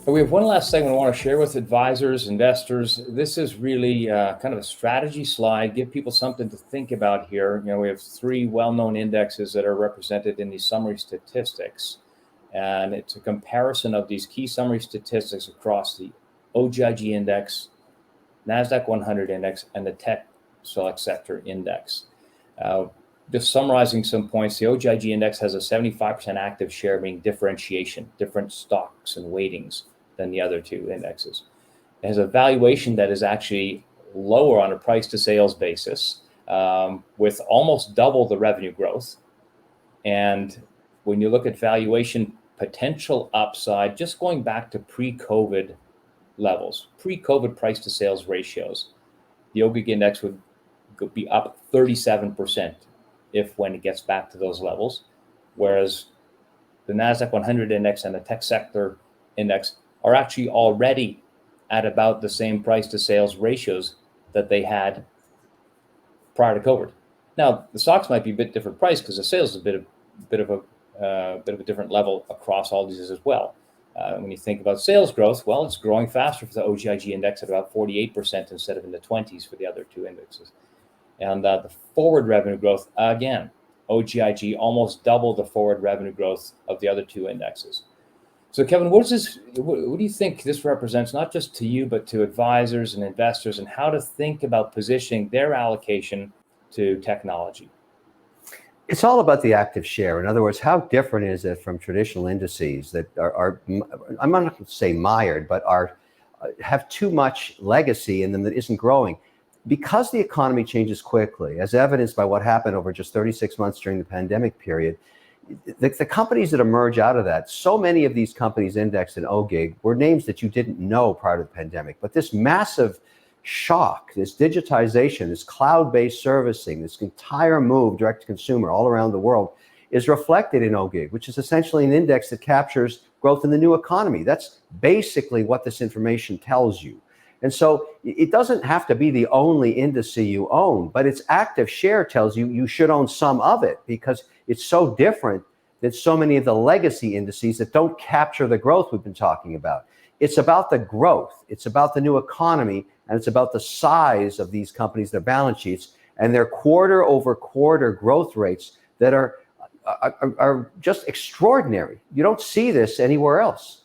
We have one last segment I want to share with advisors, investors. This is really kind of a strategy slide, give people something to think about here. We have three well-known indexes that are represented in these summary statistics. And it's a comparison of these key summary statistics across the OGIG index, NASDAQ 100 index, and the tech select sector index. Just summarizing some points, the OGIG index has a 75% active share, meaning differentiation, different stocks and weightings than the other two indexes. It has a valuation that is actually lower on a price to sales basis, with almost double the revenue growth. And when you look at valuation potential upside, just going back to pre-COVID levels, pre-COVID price to sales ratios, the OGIG index would be up 37% when it gets back to those levels, whereas the NASDAQ 100 index and the tech sector index are actually already at about the same price to sales ratios that they had prior to COVID. Now, the stocks might be a bit different price because the sales is a bit of a different level across all these as well. When you think about sales growth, well, it's growing faster for the OGIG index at about 48% instead of in the 20s for the other two indexes. And the forward revenue growth, again, OGIG almost double the forward revenue growth of the other two indexes. So, Kevin, what do you think this represents, not just to you, but to advisors and investors, and how to think about positioning their allocation to technology? It's all about the active share. In other words, how different is it from traditional indices that are I'm not going to say mired, but have too much legacy in them that isn't growing? Because the economy changes quickly, as evidenced by what happened over just 36 months during the pandemic period, the companies that emerge out of that, so many of these companies indexed in OGIG were names that you didn't know prior to the pandemic. But this massive shock, this digitization, this cloud-based servicing, this entire move direct to consumer all around the world is reflected in OGIG, which is essentially an index that captures growth in the new economy. That's basically what this information tells you. And so it doesn't have to be the only indice you own, but its active share tells you you should own some of it because it's so different than so many of the legacy indices that don't capture the growth we've been talking about. It's about the growth, it's about the new economy, and it's about the size of these companies, their balance sheets, and their quarter over quarter growth rates that are just extraordinary. You don't see this anywhere else.